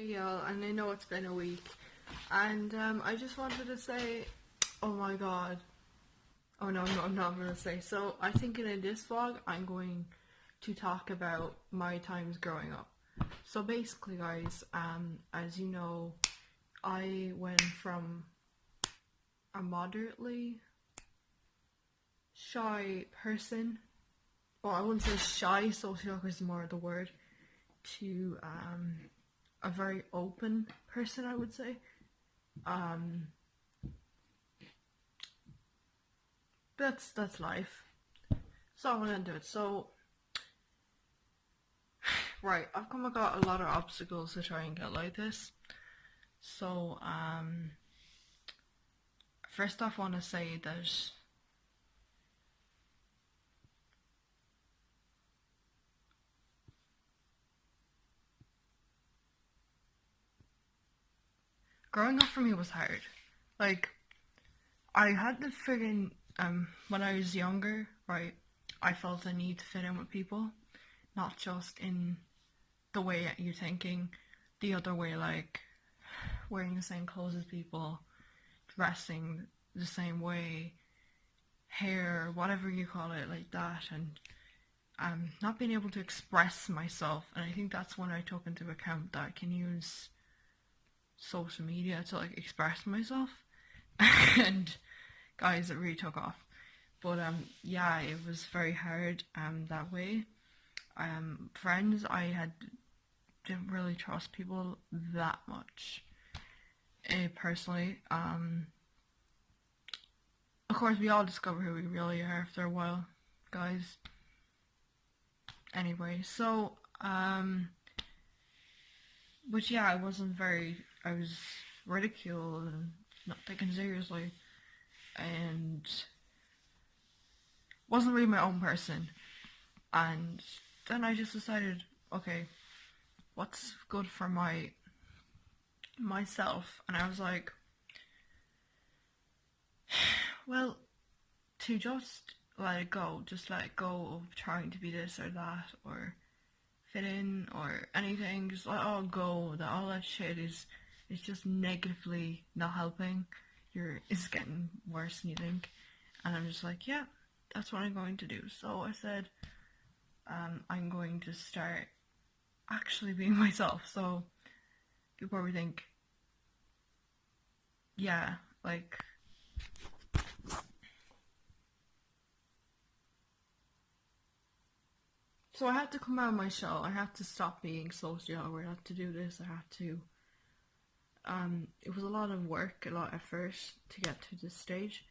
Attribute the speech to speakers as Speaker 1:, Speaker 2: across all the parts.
Speaker 1: Hey y'all, and I know it's been a week, and I just wanted to say, oh my god, oh no, I'm not gonna say. So I think in this vlog, I'm going to talk about my times growing up. So basically, guys, as you know, I went from a moderately shy person, well, I wouldn't say shy, social is more the word, to a very open person, I would say. Um, that's life. So I'm gonna do it. So right, I've come across a lot of obstacles to try and get like this. So first off, I want to say that growing up for me was hard. Like I had to fit in. When I was younger, right, I felt the need to fit in with people, not just in the way that you're thinking, the other way, like wearing the same clothes as people, dressing the same way, hair, whatever you call it, like that, and not being able to express myself. And I think that's when I took into account that I can use social media to like express myself. And guys, it really took off. But yeah, it was very hard that way. Friends, didn't really trust people that much. Personally, of course, we all discover who we really are after a while, guys. Anyway, so but yeah, I was ridiculed and not taken seriously, and wasn't really my own person. And then I just decided, okay, what's good for myself? And I was like, well, to just let it go, just let it go of trying to be this or that or fit in or anything. Just let all go. That all that shit is just negatively not helping. It's getting worse than you think. And I'm just like, yeah, that's what I'm going to do. So I said, I'm going to start actually being myself. So you probably think, yeah, like, so I had to come out of my shell. I had to stop being social awkward. I had to do this. I had to. It was a lot of work, a lot of effort to get to this stage.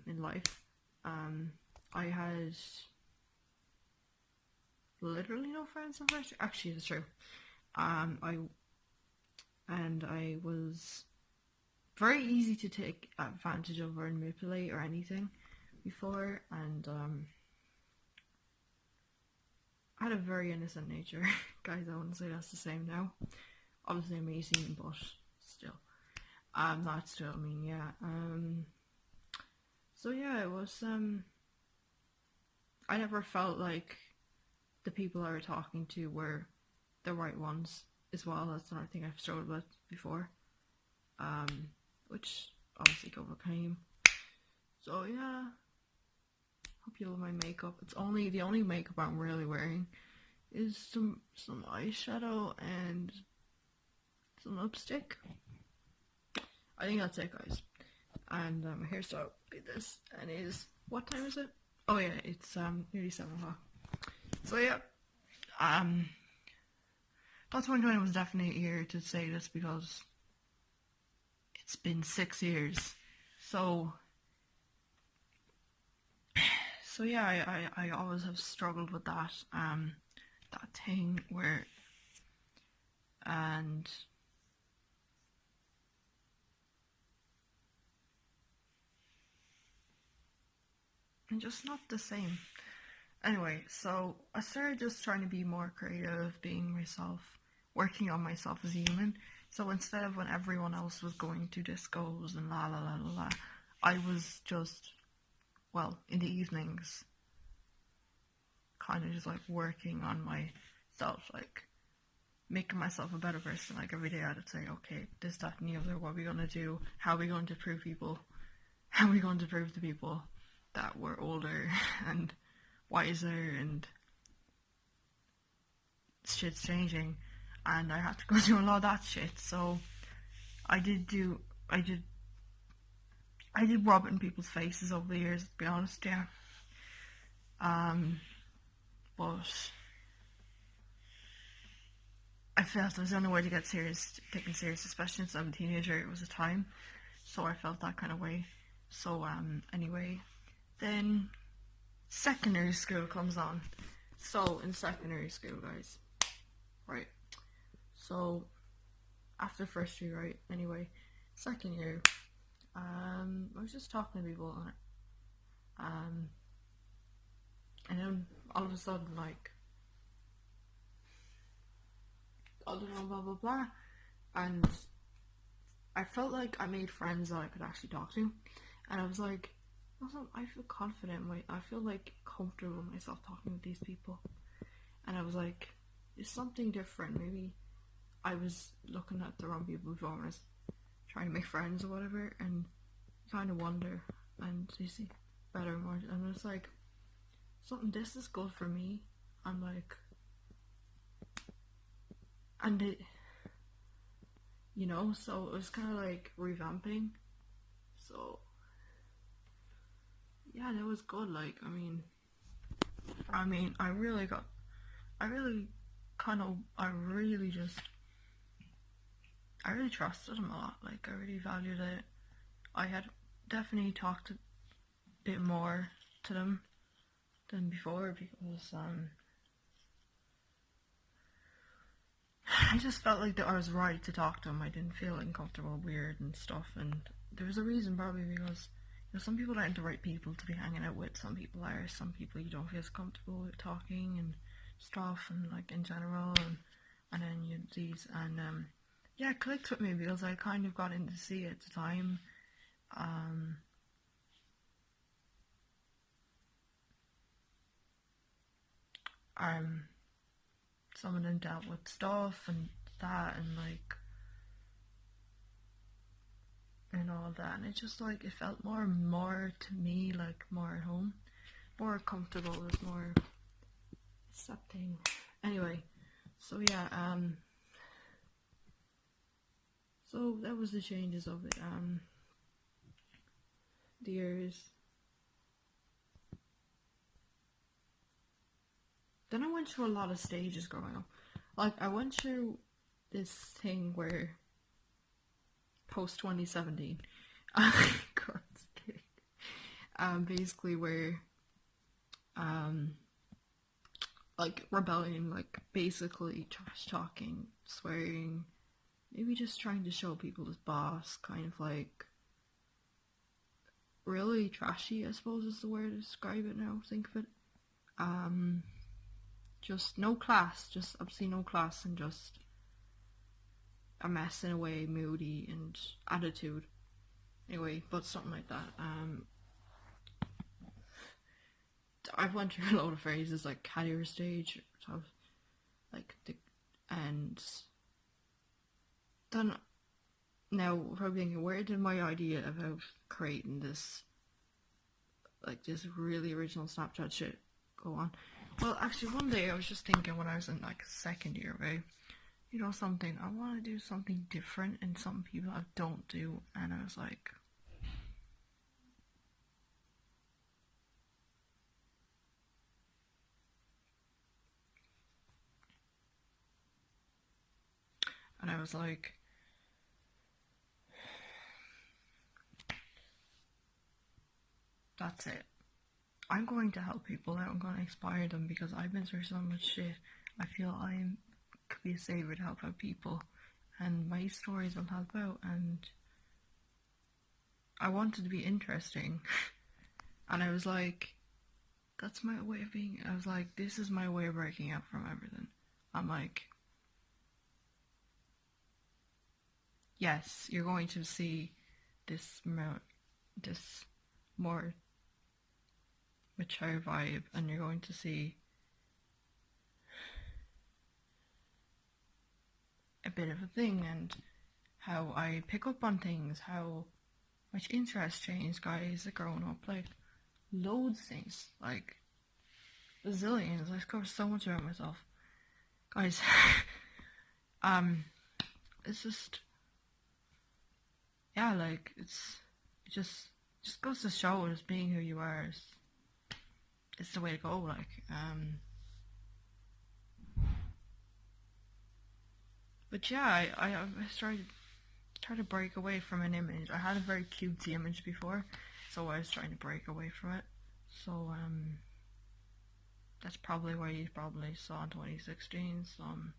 Speaker 1: In life, I had literally no friends in first. Actually, it's true. I was very easy to take advantage of or manipulate or anything before, and I had a very innocent nature. Guys, I wouldn't say that's the same now. Obviously I'm 18, but still. Not still, I mean, yeah. So yeah, it was, I never felt like the people I were talking to were the right ones as well. That's another thing I've struggled with before. Which obviously overcame. So yeah. Hope you love my makeup. The only makeup I'm really wearing is some eyeshadow and some lipstick. I think that's it, guys. And my hairstyle like this, and what time is it? Oh yeah, it's nearly 7 o'clock. So yeah, that's 2020 was definitely a year to say this because it's been 6 years. So yeah, I always have struggled with that that thing where and just not the same. Anyway, so I started just trying to be more creative, being myself, working on myself as a human. So instead of when everyone else was going to discos and la la la la la, I was just, well, in the evenings, kind of just like working on myself, like making myself a better person. Like every day I'd say, okay, this, that, and the other, what are we gonna do? How are we going to prove people? How are we going to prove to people that we're older and wiser and shit's changing? And I had to go through a lot of that shit. So I did rub it in people's faces over the years, to be honest, yeah. But I felt it was the only way to get taken serious, especially since I'm a teenager. It was a time, so I felt that kind of way. So anyway, then secondary school comes on. So in secondary school, guys, right? So after first year, right? Anyway, second year, I was just talking to people on it, and then all of a sudden, like, I don't know, blah blah blah, and I felt like I made friends that I could actually talk to, and I was like, I feel confident, I feel like comfortable with myself talking with these people, and I was like, there's something different. Maybe I was looking at the wrong people before when I was trying to make friends or whatever, and you kind of wonder, and you see better and more, and it's like, this is good for me. I'm like, and it, so it was kind of like revamping. So yeah, that was good. Like, I really trusted him a lot. Like, I really valued it. I had definitely talked a bit more to them than before, because I just felt like that I was right to talk to them. I didn't feel uncomfortable, weird and stuff, and there was a reason, probably because some people aren't the right people to be hanging out with. Some people are. Some people you don't feel as comfortable with talking and stuff, and like in general, and then it clicked with me because I kind of got into see at the time. Some of them dealt with stuff and that, and like, and all that, and it just like, it felt more to me, like more at home, more comfortable, it was more accepting. Anyway, so yeah, so that was the changes of it. The years. Then I went through a lot of stages growing up. Like, I went through this thing where post 2017, basically where, like, rebellion, like, basically trash talking, swearing, maybe just trying to show people as boss, kind of like, really trashy, I suppose is the word to describe it now, think of it. Just no class, just absolutely no class, and just a mess in a way, moody and attitude. Anyway, but something like that. I've went through a lot of phases, like carrier stage, and then now probably thinking, where did my idea about creating this, like, this really original Snapchat shit go on? Well, actually, one day I was just thinking when I was in like second year, right? Something, I want to do something different and something people don't do, and I was like, that's it. I'm going to help people out. I'm going to inspire them because I've been through so much shit. I feel I could be a savior to help out people, and my stories will help out. And I wanted to be interesting, and I was like, that's my way of being. I was like, this is my way of breaking out from everything. I'm like, yes, you're going to see this more mature vibe, and you're going to see bit of a thing, and how I pick up on things, how much interest changed, guys, growing up, like, loads of things, like, bazillions. I've covered so much about myself. Guys, it's just, yeah, like, it just goes to show just being who you are is, it's the way to go, like, but yeah, I started to break away from an image. I had a very cutesy image before, so I was trying to break away from it. So that's probably why you probably saw in 2016 some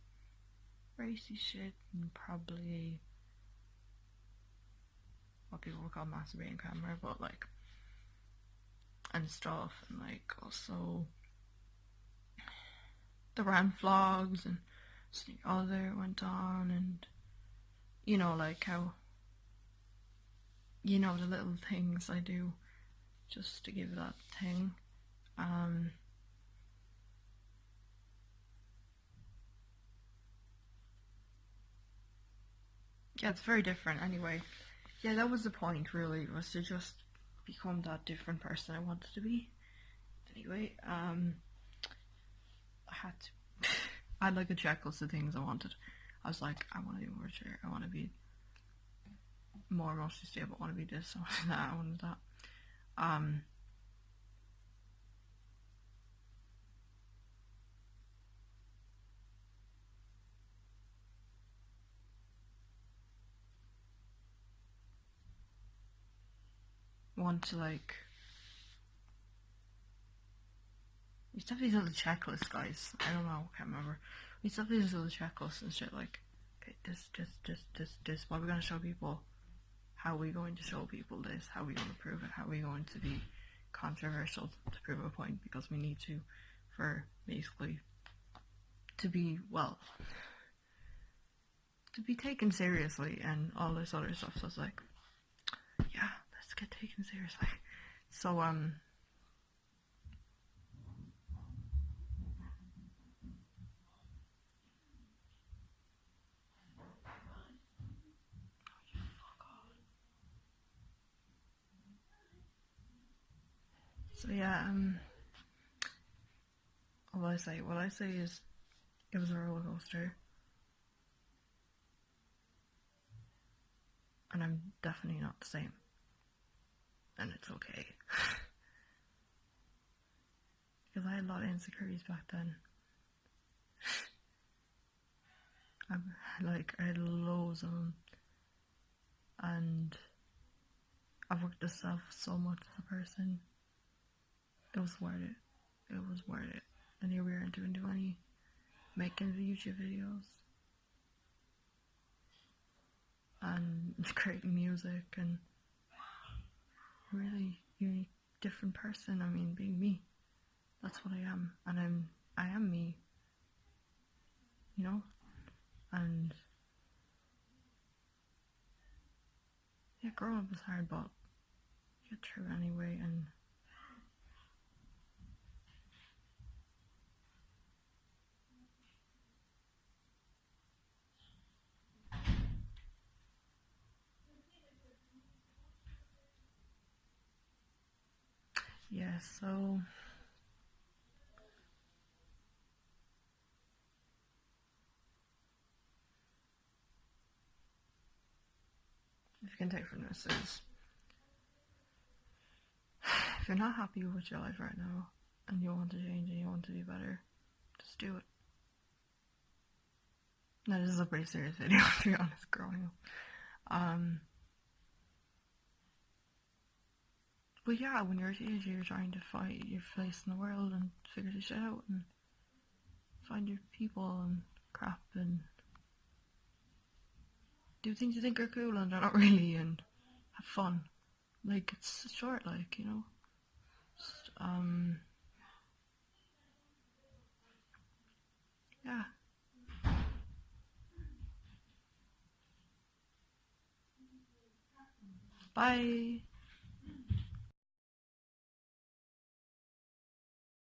Speaker 1: racy shit and probably what people would call masturbating camera, but like, and stuff, and like also the rant vlogs and something other went on, and you know, like how, you know, the little things I do just to give that thing. Yeah, it's very different anyway. Yeah, that was the point, really, was to just become that different person I wanted to be. Anyway, I had to. I had like a checklist of things I wanted. I was like, I want to be more mature, I want to be more emotionally stable, I want to be this, I wanted that, I wanted that. Want to like, we used to have these little checklists, guys. I don't know, can't remember. We used to have these little checklists and shit like, okay, this. What are we going to show people? How are we going to show people this? How are we going to prove it? How are we going to be controversial to prove a point? Because we need to, for basically, to be, well, to be taken seriously and all this other stuff. So it's like, yeah, let's get taken seriously. So, so yeah, what I say is, it was a roller coaster, and I'm definitely not the same, and it's okay. Because I had a lot of insecurities back then. I had loads of them, and I've worked myself so much as a person. It was worth it. It was worth it. And here we are doing 20, making the YouTube videos, and creating music, and really unique, different person. I mean, being me. That's what I am, and I am me. You know, and yeah, growing up was hard, but get through anyway. And yeah, so if you can take from this is, if you're not happy with your life right now and you want to change and you want to be better, just do it. Now, this is a pretty serious video, to be honest, growing up. But yeah, when you're a teenager, you're trying to find your place in the world and figure this shit out and find your people and crap and do things you think are cool and they're not really, and have fun. Like, it's short, like, you know. Just, yeah. Bye.